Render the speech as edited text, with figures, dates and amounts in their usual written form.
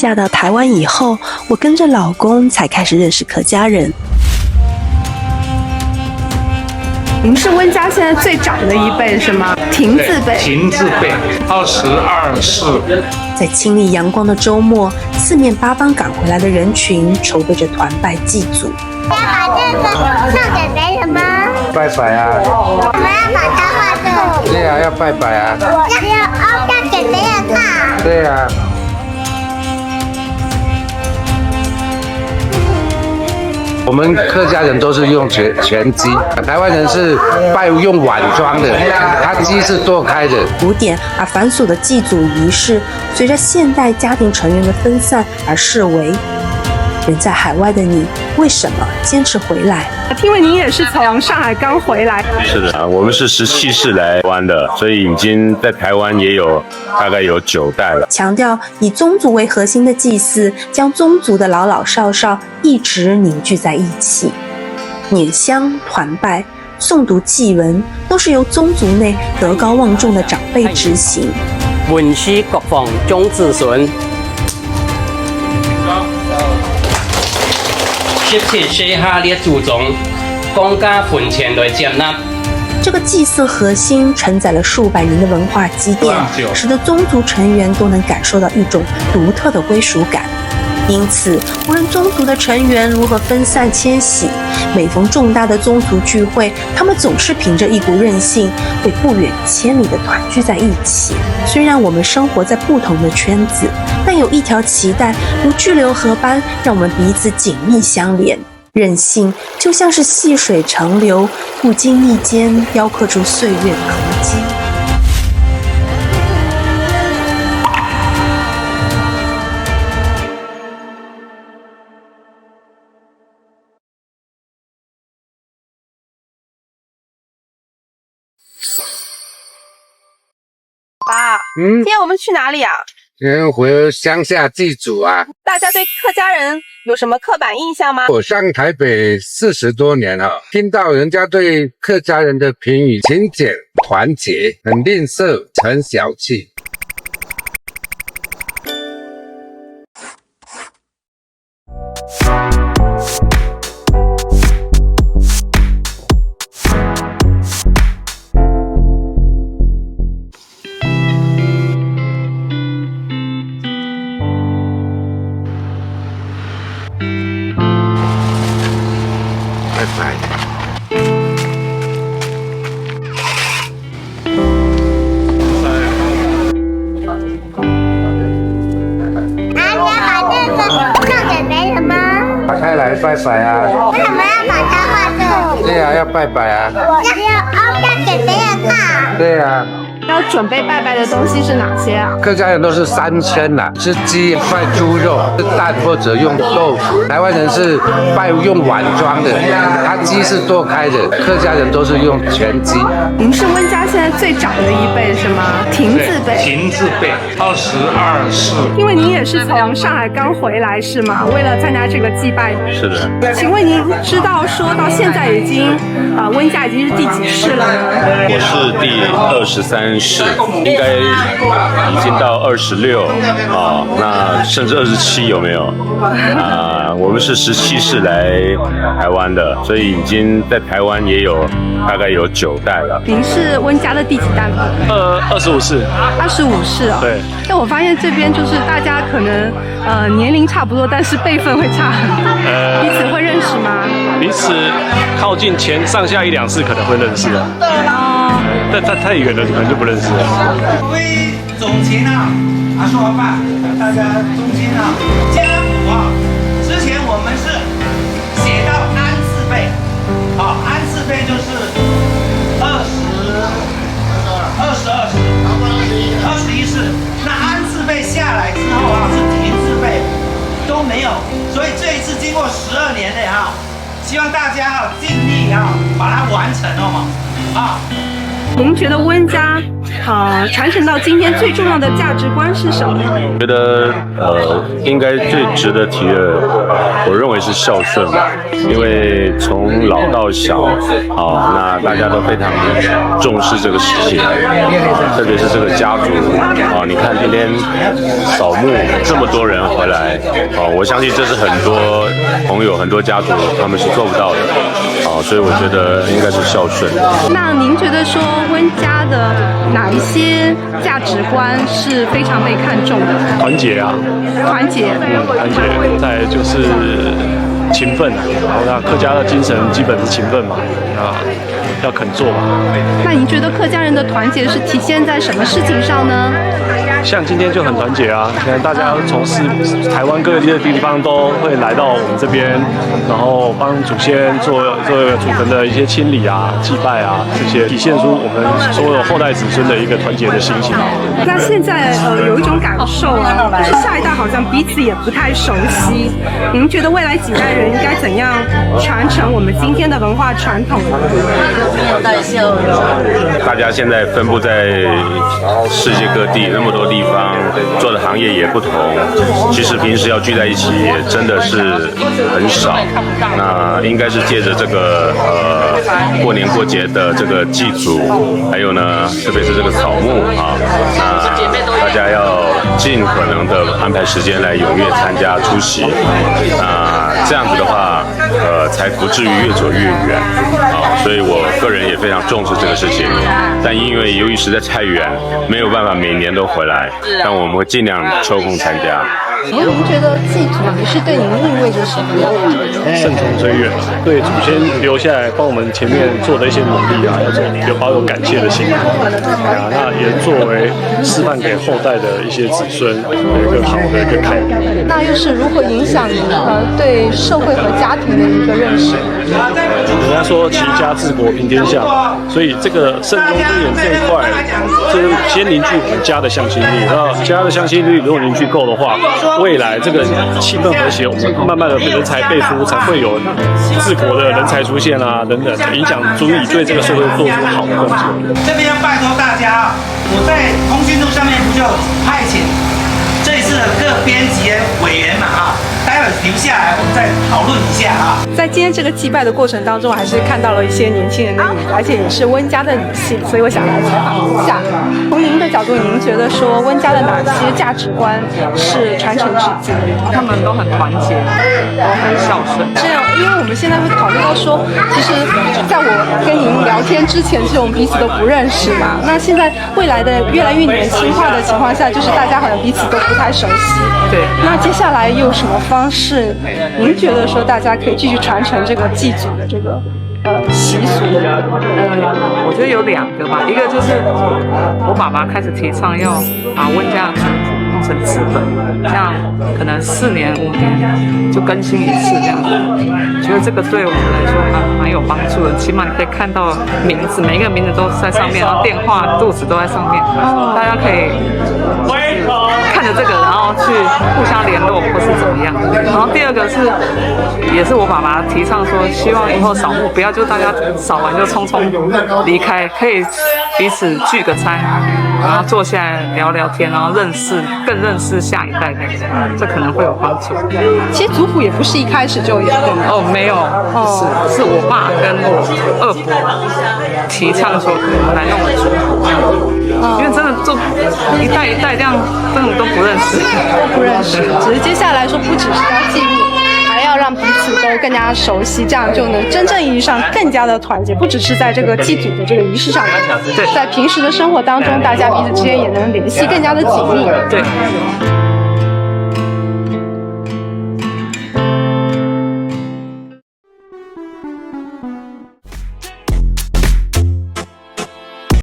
嫁到台湾以后，我跟着老公才开始认识客家人。您是温家现在最长的一辈是吗？亭字辈。亭字辈，22世。在清丽阳光的周末，四面八方赶回来的人群筹备着团拜祭祖。要把这个送给别人吗？拜拜啊！我们要把它画这。对啊，要拜拜啊！要给别人看。对啊。我们客家人都是用全鸡，台湾人是拜用碗装的，它鸡是剁开的。古典而繁琐的祭祖仪式，随着现代家庭成员的分散而式微。人在海外的你，为什么坚持回来？听闻您也是从上海刚回来。是的，我们是17世来台湾的，所以已经在台湾也有大概有9代了。强调以宗族为核心的祭祀，将宗族的老老少少一直凝聚在一起。捻香、团拜、诵读祭文，都是由宗族内德高望重的长辈执行。文史国防终子孙。17世下列祖宗，公家坟前来接纳。这个祭祀核心承载了数百年的文化积淀，使得宗族成员都能感受到一种独特的归属感。因此，无论宗族的成员如何分散迁徙，每逢重大的宗族聚会，他们总是凭着一股韧性，会不远千里的团聚在一起。虽然我们生活在不同的圈子，但有一条脐带如巨流河般，让我们彼此紧密相连。韧性就像是细水长流，不经意间雕刻出岁月的痕迹。爸，今天我们去哪里啊？今天回乡下祭祖啊。大家对客家人有什么刻板印象吗？我上台北40多年了，听到人家对客家人的评语：勤俭、团结、很吝啬、很小气。拜拜。送给别人吗？打开来拜拜啊！为什么要把它画这？对啊，要拜拜啊！要给别人看。对啊。要准备拜拜的东西是哪些啊？客家人都是3牲啦，吃鸡、拜猪肉、吃蛋或者用豆腐。台湾人是拜用碗装的，它鸡是剁开的。客家人都是用全鸡。您是温家现在最长的一辈是吗？亭字辈。亭字辈，22世。因为您也是从上海刚回来是吗？为了参加这个祭拜。是的。请问您知道说到现在已经温家已经是第几世了呢？我是第23世，应该已经到26啊，那甚至27有没有？我们是17世来台湾的，所以已经在台湾也有大概有9代了。您是温家的第几代吗？25世。25世哦。对。但我发现这边就是大家可能年龄差不多，但是辈分会差很多。彼此会认识吗？彼此靠近前上下1、2次可能会认识的。但太远了，可能就不认识了。各位总前啊，说话吧，大家中间啊，家谱啊，之前我们是写到安字辈，安字辈就是21世，那安字辈下来之后啊，是亭字辈都没有，所以这一次经过12年的希望大家尽力把它完成嘛，您觉得温家传承到今天最重要的价值观是什么？我觉得应该最值得提的，我认为是孝顺吧，因为从老到小，那大家都非常重视这个事情，特别是这个家族，你看今天扫墓这么多人回来，我相信这是很多朋友、很多家族他们是做不到的，所以我觉得应该是孝顺。那您觉得说温家的哪一些价值观是非常被看重的？团结啊，团结，团结，再来就是勤奋啊，然后那客家的精神基本是勤奋嘛，要肯做嘛。那您觉得客家人的团结是体现在什么事情上呢？像今天就很团结啊！现在大家从台湾各地的地方都会来到我们这边，然后帮祖先做祖坟的一些清理啊、祭拜啊，这些体现出我们所有后代子孙的一个团结的心情。那现在有一种感受啊，就是下一代好像彼此也不太熟悉。您觉得未来几代人应该怎样传承我们今天的文化传统？大家现在分布在世界各地那么多地方，做的行业也不同，其实平时要聚在一起也真的是很少。那应该是借着这个过年过节的这个祭祖，还有呢，特别是这个扫墓啊，那大家要尽可能的安排时间来踊跃参加出席，这样子的话，才不至于越走越远啊。所以我个人也非常重视这个事情，但因为由于实在太远，没有办法每年都回来，但我们会尽量抽空参加。您觉得祭祖仪式对您意味着什么呀？慎终追远，对祖先留下来帮我们前面做的一些努力啊，要保有感谢的心那也作为示范给后代的一些子孙有一个好的一个楷模。那又是如何影响对社会和家庭的一个认识？人家说齐家治国平天下，所以这个慎终追远这一块，就是先凝聚我们家的向心力。那家的向心力如果凝聚够的话，未来这个气氛和谐，我们慢慢的人才辈出，才会有治国的人才出现啊，等等，影响足以对这个社会做出好的贡献。这边要拜托大家，我在通讯录上面不就派遣这一次的各编辑委员嘛待会留下来我们再讨论一下在今天这个祭拜的过程当中，还是看到了一些年轻人的影子，而且也是温家的女性，所以我想来采访一下。从您的角度，您觉得说温家的哪些价值观是传承至今？他们都很团结，都很孝顺。这样，因为我们现在会考虑到说，其实在我跟您聊天之前，其实我们彼此都不认识嘛。那现在未来的越来越年轻化的情况下，就是大家好像彼此都不太熟悉。对。那接下来又有什么方式？您觉得说大家可以继续传承这个祭祖的这个习俗？我觉得有两个吧，一个就是我爸爸开始提倡要把温家的族谱弄成纸本，这样可能4年5年就更新一次这样子。觉得这个对我们来说还蛮有帮助的，起码你可以看到名字，每一个名字都在上面，然后电话、住址都在上面，大家可以看着这个，然后去互相联络或是怎么样。然后第二个是，也是我爸爸提倡说，希望以后扫墓不要就大家扫完就匆匆离开，可以彼此聚个餐，然后坐下来聊聊天，然后更认识下一代这可能会有帮助。其实族谱也不是一开始就有的没有，是我爸跟我二伯提倡说来弄族谱。因为真的做一代一代这样，根本都不认识，只是接下来说，不只是要记录，还要让彼此都更加熟悉，这样就能真正意义上更加的团结。不只是在这个祭祖的这个仪式上，在平时的生活当中，大家彼此之间也能联系更加的紧密。对。